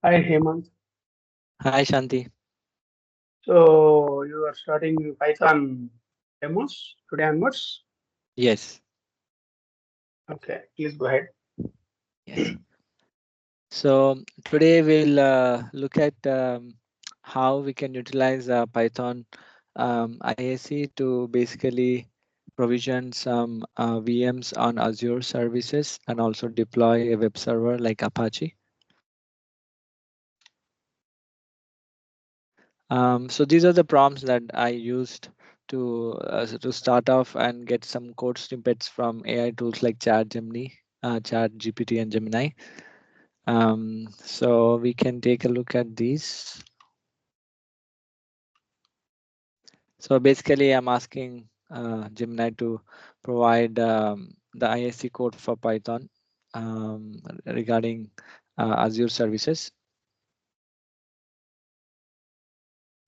Hi, Hemath. Hi Shanti. So you are starting Python demos today onwards? Yes, Okay, please go ahead. yes. So today we'll look at how we can utilize Python IAC to basically provision some VMs on Azure services and also deploy a web server like Apache. So these are the prompts that I used to start off and get some code snippets from AI tools like Chat GPT, and Gemini. So we can take a look at these. So basically, I'm asking Gemini to provide the ISC code for Python regarding Azure services.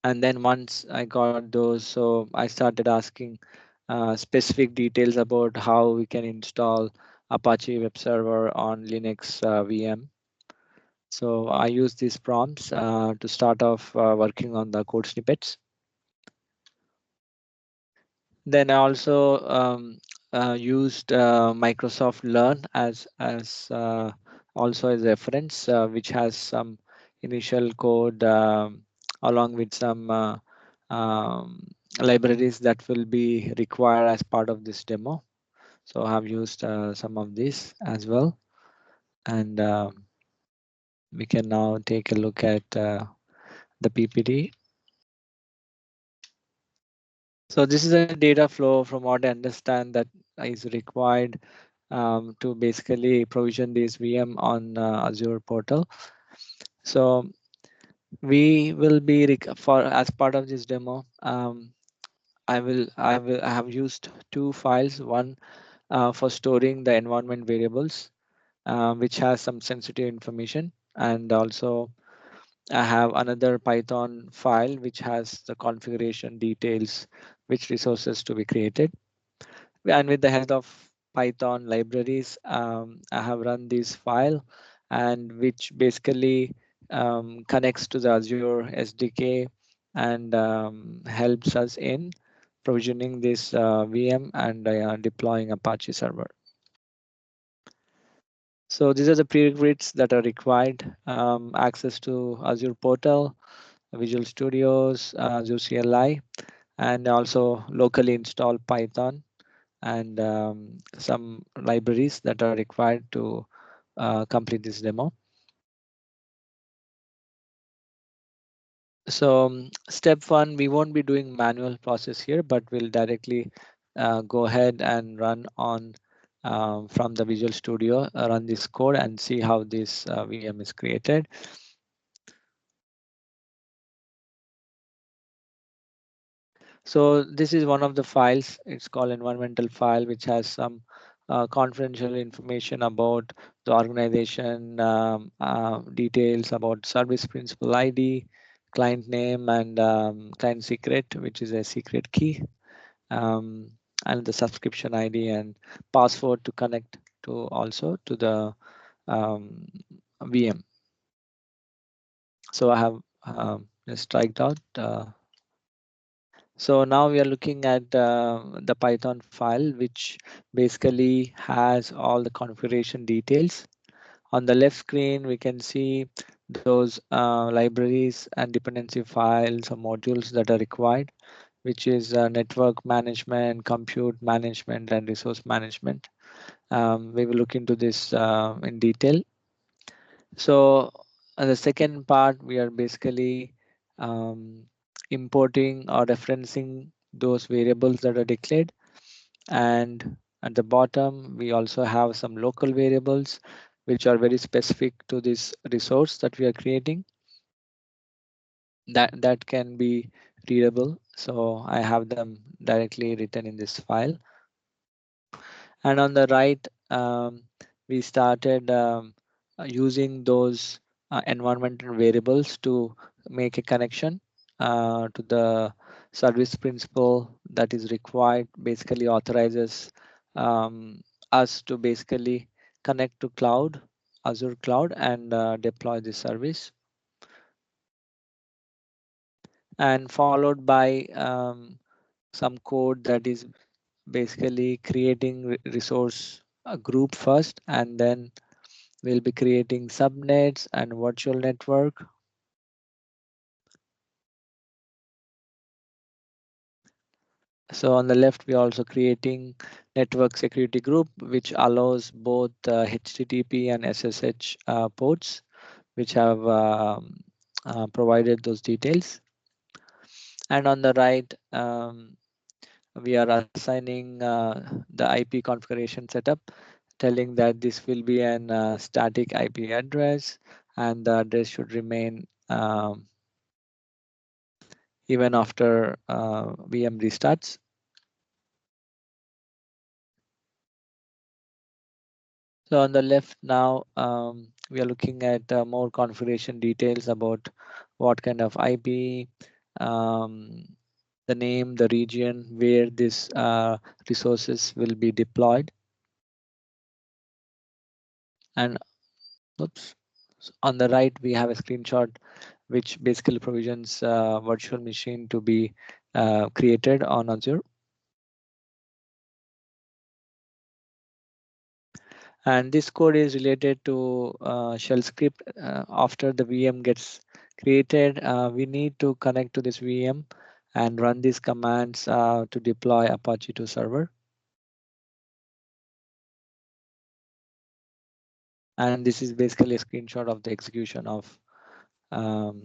And then once I got those, so I started asking specific details about how we can install Apache web server on Linux VM. So I use these prompts to start off working on the code snippets. Then I also used Microsoft Learn as also as reference, which has some initial code along with some libraries that will be required as part of this demo. So I have used some of these as well, and we can now take a look at the PPT. So this is a data flow from what I understand that is required to basically provision this VM on Azure portal. So we will be for as part of this demo. I have used two files. One for storing the environment variables, which has some sensitive information, and also I have another Python file which has the configuration details, which resources to be created. And with the help of Python libraries, I have run this file, and which basically connects to the Azure SDK and helps us in provisioning this VM and deploying Apache server. So these are the prerequisites that are required: access to Azure portal, Visual Studios, Azure CLI, and also locally install Python and some libraries that are required to complete this demo. So step one, we won't be doing manual process here, but we'll directly go ahead and run on from the Visual Studio, run this code and see how this VM is created. So this is one of the files. It's called environmental file, which has some confidential information about the organization, details about service principal ID, client name, and client secret, which is a secret key, um, and the subscription ID and password to connect to also to the um, VM. So I have just striked out. So now we are looking at the Python file, which basically has all the configuration details. On the left screen, we can see those libraries and dependency files or modules that are required, which is network management, compute management, and resource management. We will look into this in detail. So the second part, we are basically um, importing or referencing those variables that are declared. And at the bottom, we also have some local variables, which are very specific to this resource that we are creating. That can be readable. So I have them directly written in this file. And on the right, we started using those environmental variables to make a connection to the service principal that is required, basically authorizes um, us to basically connect to cloud, Azure cloud, and deploy the service. and followed by some code that is basically creating resource a group first, and then we'll be creating subnets and virtual network. So on the left, we're also creating network security group, which allows both HTTP and SSH ports, which have provided those details. And on the right, we are assigning the IP configuration setup, telling that this will be an static IP address, and the address should remain even after VM restarts. So on the left now, we are looking at more configuration details about what kind of IP, um, the name, the region where this resources will be deployed. And oops, on the right, we have a screenshot which basically provisions virtual machine to be created on Azure. And this code is related to shell script. After the VM gets created, we need to connect to this VM and run these commands to deploy Apache2 server. And this is basically a screenshot of the execution of um,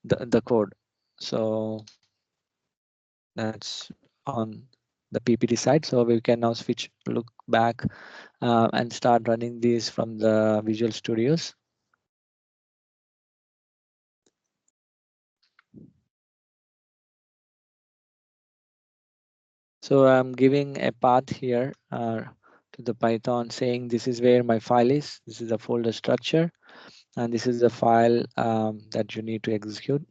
the code. So that's on the PPT side. So we can now switch, look back and start running these from the Visual Studios. So I'm giving a path here to the Python saying this is where my file is. This is the folder structure, and this is the file that you need to execute.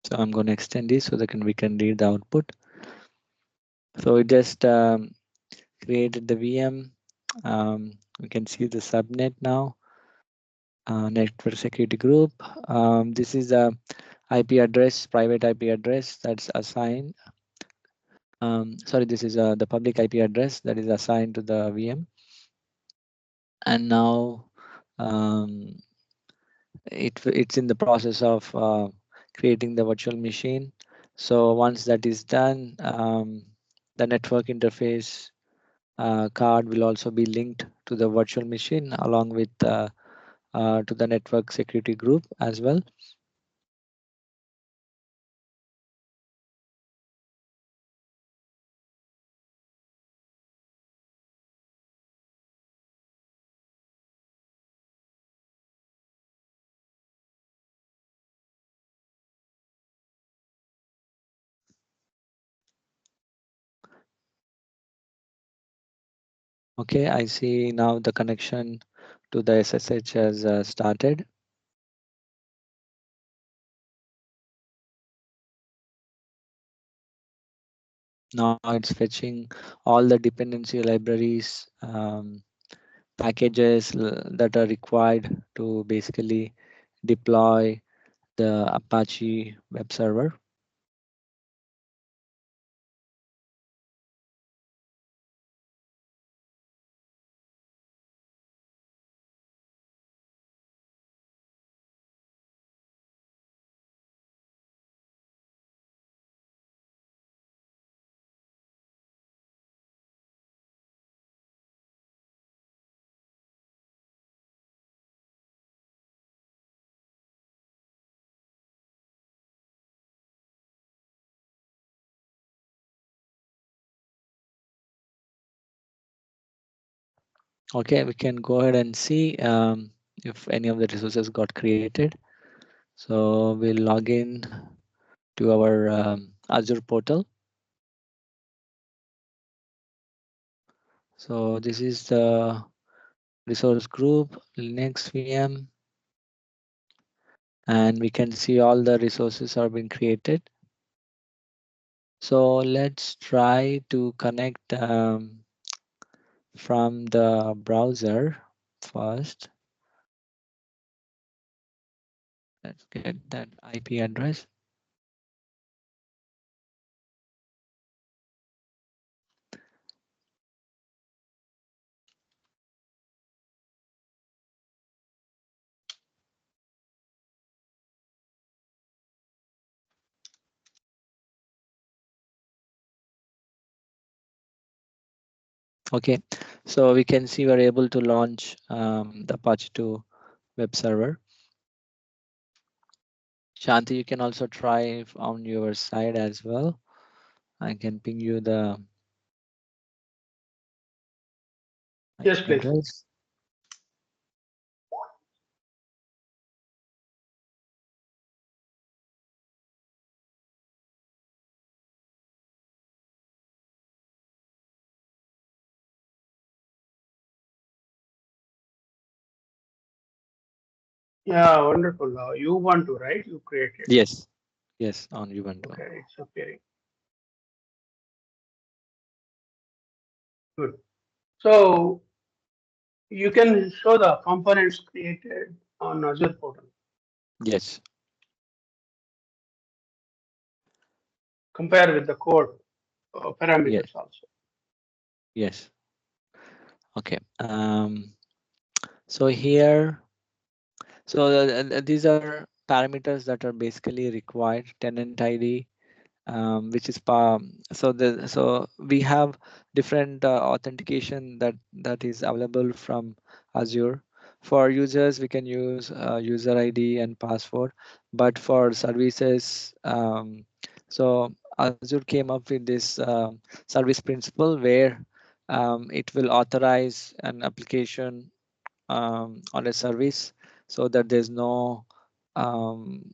So I'm going to extend this so that we can read the output. So it just created the VM. We can see the subnet now, network security group. This is the IP address, private IP address that's assigned. Sorry, this is the public IP address that is assigned to the VM. And now it's in the process of creating the virtual machine. So once that is done, the network interface card will also be linked to the virtual machine along with to the network security group as well. Okay, I see now the connection to the SSH has started. Now it's fetching all the dependency libraries, packages that are required to basically deploy the Apache web server. Okay, we can go ahead and see if any of the resources got created. So we'll log in to our Azure portal. So this is the resource group, Linux VM. and we can see all the resources are being created. So let's try to connect from the browser first. Let's get that IP address. Okay, so we can see we're able to launch the Apache2 web server. Shanti, you can also try on your side as well. I can ping you the Yes, IP please. address. Yeah, wonderful. You want to, right? You created. Yes, yes, on Ubuntu. Okay, it's appearing. Good. So you can show the components created on Azure portal. Yes, Compare with the code yes, parameters also. yes. Okay. So here, so these are parameters that are basically required: tenant ID, which is so we have different authentication that is available from Azure. For users, we can use user ID and password, but for services, so Azure came up with this service principle where it will authorize an application on a service so that there's no um,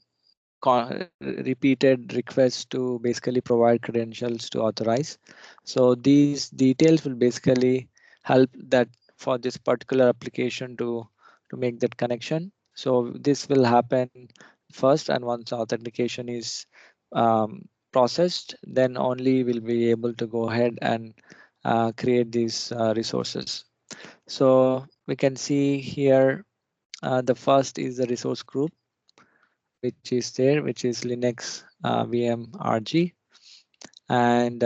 repeated requests to basically provide credentials to authorize. So these details will basically help that for this particular application to make that connection. So this will happen first, and once authentication is processed, then only we'll be able to go ahead and create these resources. So we can see here the first is the resource group, which is there, which is Linux VM RG. And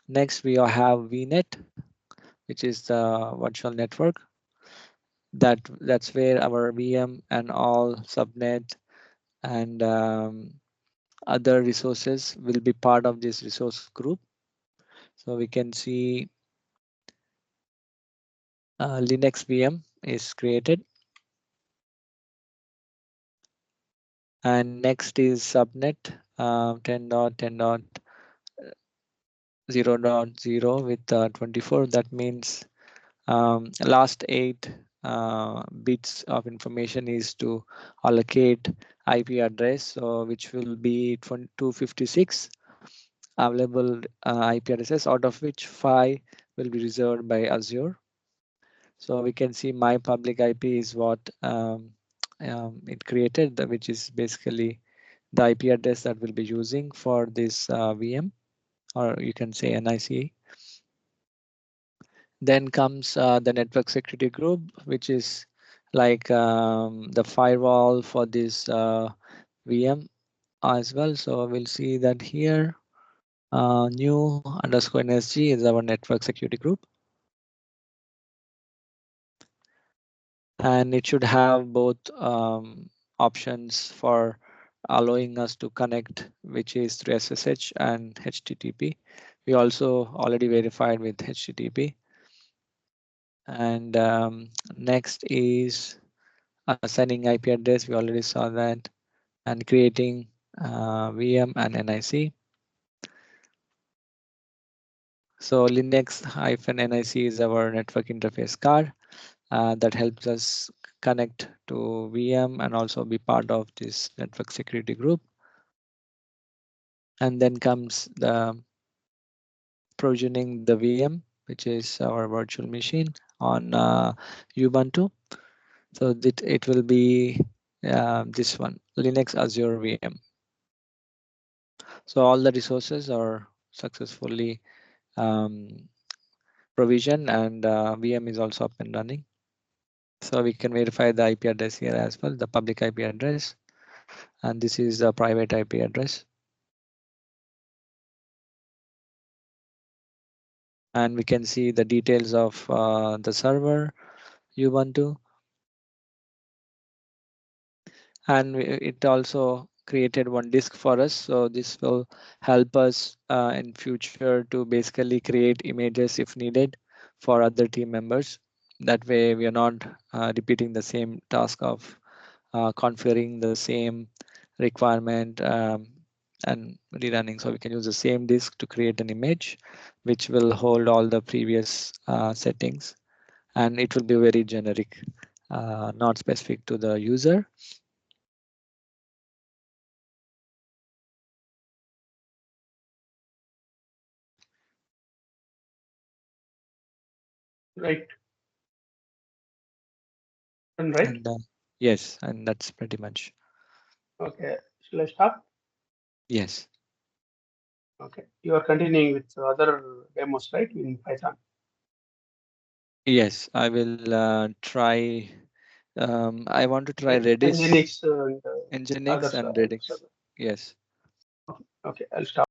next we have VNet, which is the virtual network. That's where our VM and all subnet and other resources will be part of this resource group. So we can see Linux VM is created. And next is subnet 10.10.0.0 with 24. That means last 8 bits of information is to allocate IP address, so which will be 256 available IP addresses, out of which 5 will be reserved by Azure. So we can see my public IP is what it created, which is basically the IP address that we'll be using for this VM, or you can say NIC. Then comes the network security group, which is like the firewall for this VM as well. So we'll see that here new underscore NSG is our network security group. And it should have both options for allowing us to connect, which is through SSH and HTTP. We also already verified with HTTP. And next is assigning IP address. We already saw that. And creating VM and NIC. So Linux-NIC is our network interface card that helps us connect to VM and also be part of this network security group. And then comes the provisioning the VM, which is our virtual machine on Ubuntu. So that it will be this one, Linux Azure VM. So all the resources are successfully provisioned, and VM is also up and running. So we can verify the IP address here as well, the public IP address, and this is the private IP address. And we can see the details of the server Ubuntu, and it also created one disk for us. So this will help us in future to basically create images if needed for other team members. That way we are not repeating the same task of configuring the same requirement and rerunning. So we can use the same disk to create an image which will hold all the previous settings, and it will be very generic, not specific to the user. Right. And right. And yes, and that's pretty much. Okay. Shall I stop? Yes. Okay. You are continuing with other demos, right? In Python. Yes, I will try. I want to try Redis, Nginx and Nginx, other and Redis. server. Yes. Okay. I'll stop.